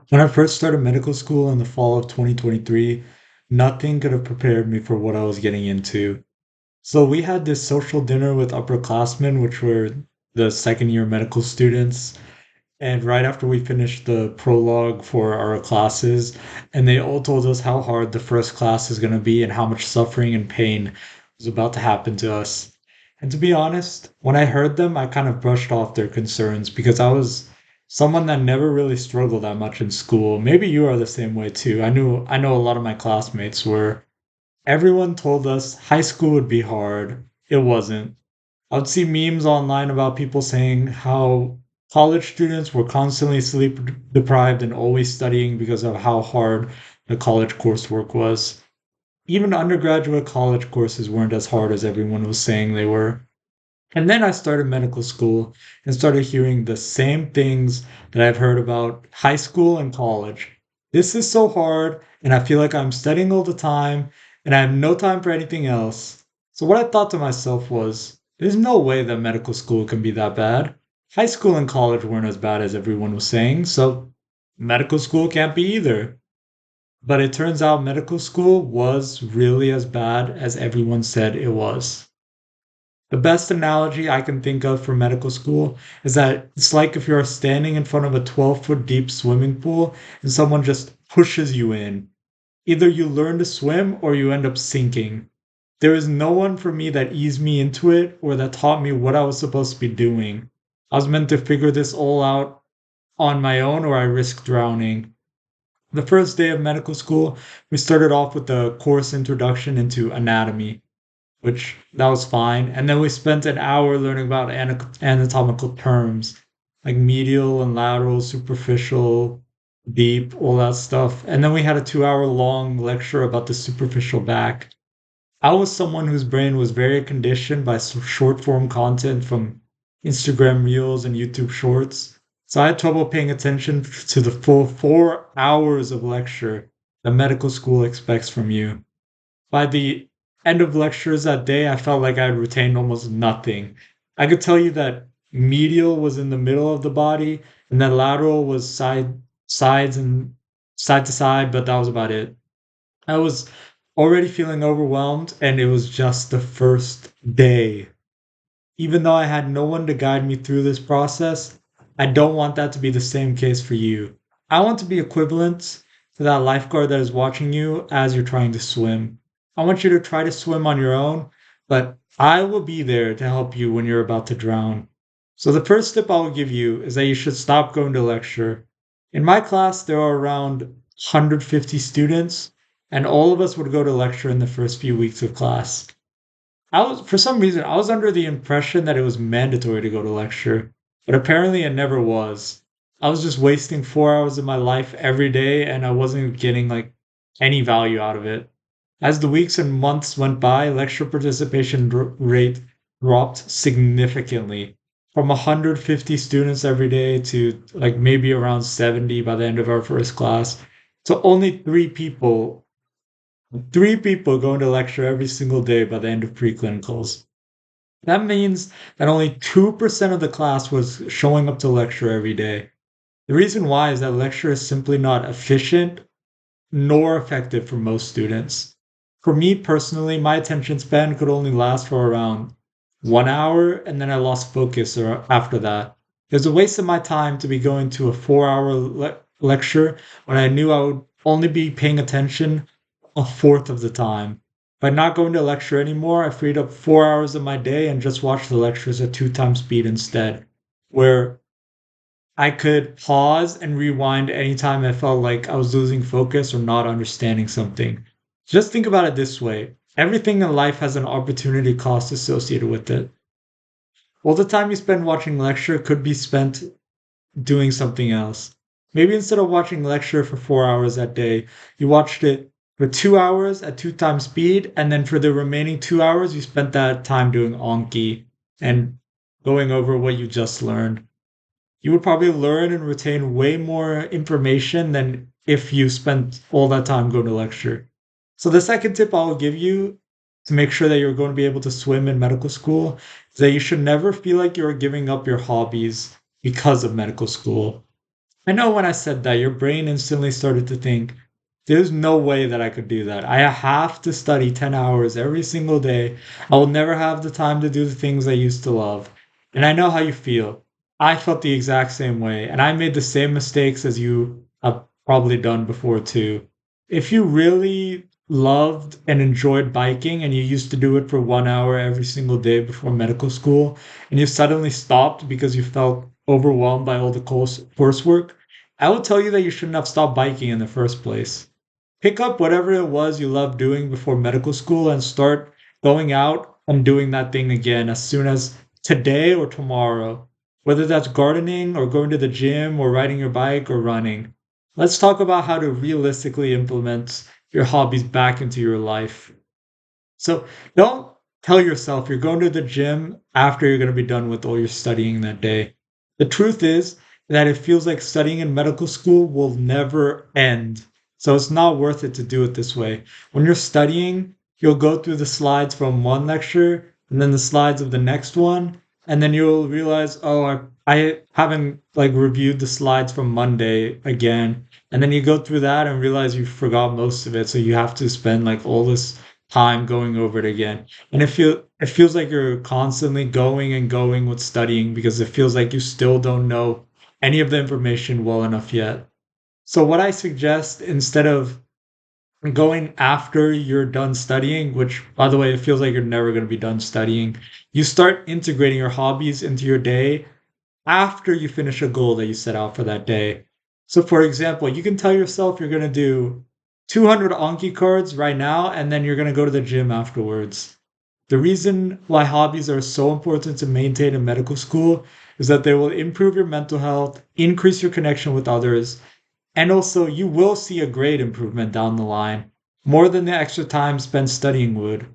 When I first started medical school in the fall of 2023, nothing could have prepared me for what I was getting into. So we had this social dinner with upperclassmen, which were the second year medical students. And right after we finished the prologue for our classes, and they all told us how hard the first class is going to be and how much suffering and pain was about to happen to us. And to be honest, when I heard them, I kind of brushed off their concerns because I was someone that never really struggled that much in school. Maybe you are the same way too. I know a lot of my classmates were. Everyone told us high school would be hard. It wasn't. I would see memes online about people saying how college students were constantly sleep deprived and always studying because of how hard the college coursework was. Even undergraduate college courses weren't as hard as everyone was saying they were. And then I started medical school and started hearing the same things that I've heard about high school and college. This is so hard, and I feel like I'm studying all the time, and I have no time for anything else. So, what I thought to myself was, there's no way that medical school can be that bad. High school and college weren't as bad as everyone was saying, so medical school can't be either. But it turns out medical school was really as bad as everyone said it was. The best analogy I can think of for medical school is that it's like if you're standing in front of a 12-foot deep swimming pool and someone just pushes you in. Either you learn to swim or you end up sinking. There is no one for me that eased me into it or that taught me what I was supposed to be doing. I was meant to figure this all out on my own or I risked drowning. The first day of medical school, we started off with the course introduction into anatomy, which that was fine. And then we spent an hour learning about anatomical terms like medial and lateral, superficial, deep, all that stuff. And then we had a 2 hour long lecture about the superficial back. I was someone whose brain was very conditioned by short form content from Instagram Reels and YouTube Shorts. So I had trouble paying attention to the full 4 hours of lecture that medical school expects from you. By the end of lectures that day, I felt like I had retained almost nothing. I could tell you that medial was in the middle of the body, and then lateral was sides and side to side, but that was about it. I was already feeling overwhelmed, and it was just the first day. Even though I had no one to guide me through this process, I don't want that to be the same case for you. I want to be equivalent to that lifeguard that is watching you as you're trying to swim. I want you to try to swim on your own, but I will be there to help you when you're about to drown. So, the first tip I will give you is that you should stop going to lecture. In my class, there are around 150 students, and all of us would go to lecture in the first few weeks of class. For some reason, I was under the impression that it was mandatory to go to lecture, but apparently it never was. I was just wasting 4 hours of my life every day and I wasn't getting like any value out of it. As the weeks and months went by, lecture participation rate dropped significantly from 150 students every day to like maybe around 70 by the end of our first class to only three people going to lecture every single day by the end of preclinicals. That means that only 2% of the class was showing up to lecture every day. The reason why is that lecture is simply not efficient nor effective for most students. For me personally, my attention span could only last for around 1 hour, and then I lost focus after that. It was a waste of my time to be going to a 4 hour lecture when I knew I would only be paying attention a fourth of the time. By not going to lecture anymore, I freed up 4 hours of my day and just watched the lectures at two times speed instead, where I could pause and rewind anytime I felt like I was losing focus or not understanding something. Just think about it this way: everything in life has an opportunity cost associated with it. All the time you spend watching lecture could be spent doing something else. Maybe instead of watching lecture for 4 hours that day, you watched it for 2 hours at two times speed, and then for the remaining 2 hours, you spent that time doing Anki and going over what you just learned. You would probably learn and retain way more information than if you spent all that time going to lecture. So the second tip I will give you to make sure that you're going to be able to swim in medical school is that you should never feel like you're giving up your hobbies because of medical school. I know when I said that, your brain instantly started to think, there's no way that I could do that. I have to study 10 hours every single day. I will never have the time to do the things I used to love. And I know how you feel. I felt the exact same way, and I made the same mistakes as you have probably done before too. If you really loved and enjoyed biking and you used to do it for 1 hour every single day before medical school, and you suddenly stopped because you felt overwhelmed by all the coursework, I would tell you that you shouldn't have stopped biking in the first place. Pick up whatever it was you loved doing before medical school and start going out and doing that thing again as soon as today or tomorrow, whether that's gardening or going to the gym or riding your bike or running. Let's talk about how to realistically implement your hobbies back into your life. So don't tell yourself you're going to the gym after you're going to be done with all your studying that day. The truth is that it feels like studying in medical school will never end. So it's not worth it to do it this way. When you're studying, you'll go through the slides from one lecture and then the slides of the next one. And then you'll realize, oh, I haven't like reviewed the slides from Monday again. And then you go through that and realize you forgot most of it. So you have to spend like all this time going over it again. And it feels like you're constantly going and going with studying because it feels like you still don't know any of the information well enough yet. So what I suggest instead of going after you're done studying, which by the way, it feels like you're never going to be done studying, you start integrating your hobbies into your day after you finish a goal that you set out for that day. So, for example, you can tell yourself you're going to do 200 Anki cards right now, and then you're going to go to the gym afterwards. The reason why hobbies are so important to maintain in medical school is that they will improve your mental health, increase your connection with others, and also you will see a great improvement down the line, more than the extra time spent studying would.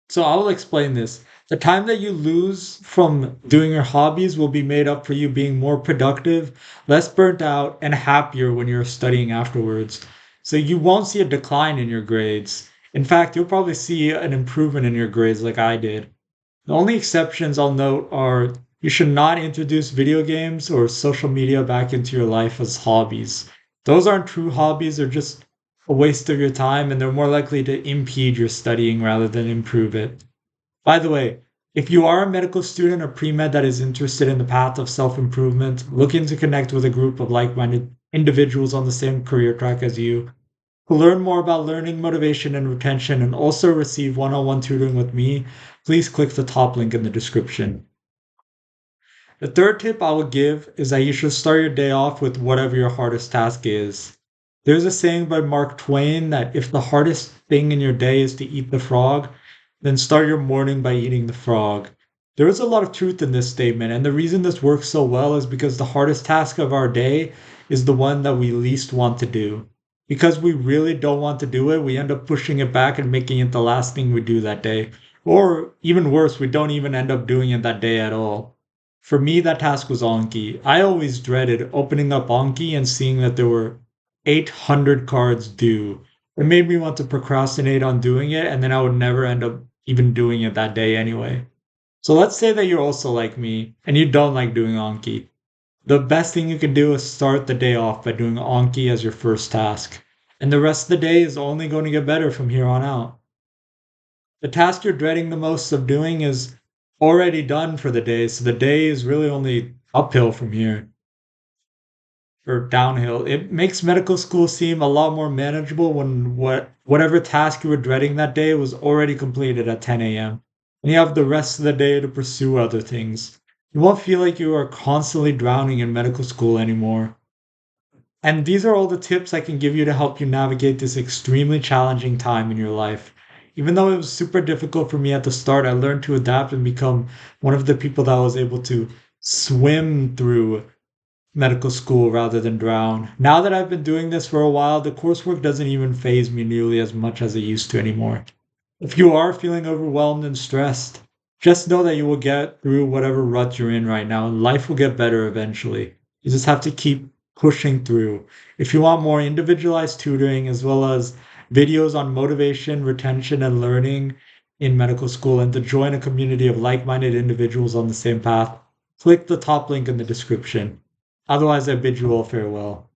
So I will explain this. The time that you lose from doing your hobbies will be made up for you being more productive, less burnt out, and happier when you're studying afterwards. So you won't see a decline in your grades. In fact, you'll probably see an improvement in your grades like I did. The only exceptions I'll note are you should not introduce video games or social media back into your life as hobbies. Those aren't true hobbies, they're just a waste of your time and they're more likely to impede your studying rather than improve it. By the way, if you are a medical student or pre med that is interested in the path of self improvement, looking to connect with a group of like minded individuals on the same career track as you, to learn more about learning, motivation, and retention, and also receive one on one tutoring with me, please click the top link in the description. The third tip I would give is that you should start your day off with whatever your hardest task is. There's a saying by Mark Twain that if the hardest thing in your day is to eat the frog, then start your morning by eating the frog. There is a lot of truth in this statement, and the reason this works so well is because the hardest task of our day is the one that we least want to do. Because we really don't want to do it, we end up pushing it back and making it the last thing we do that day. Or even worse, we don't even end up doing it that day at all. For me, that task was Anki. I always dreaded opening up Anki and seeing that there were 800 cards due. It made me want to procrastinate on doing it, and then I would never end up even doing it that day anyway. So let's say that you're also like me and you don't like doing Anki. The best thing you can do is start the day off by doing Anki as your first task. And the rest of the day is only going to get better from here on out. The task you're dreading the most of doing is already done for the day, so the day is really only uphill from here or downhill. It makes medical school seem a lot more manageable when whatever task you were dreading that day was already completed at 10 a.m. and you have the rest of the day to pursue other things. You won't feel like you are constantly drowning in medical school anymore. And these are all the tips I can give you to help you navigate this extremely challenging time in your life. Even though it was super difficult for me at the start, I learned to adapt and become one of the people that was able to swim through medical school rather than drown. Now that I've been doing this for a while, the coursework doesn't even phase me nearly as much as it used to anymore. If you are feeling overwhelmed and stressed, just know that you will get through whatever rut you're in right now, and life will get better eventually. You just have to keep pushing through. If you want more individualized tutoring as well as videos on motivation, retention, and learning in medical school, and to join a community of like minded individuals on the same path, click the top link in the description. Otherwise, I bid you all farewell.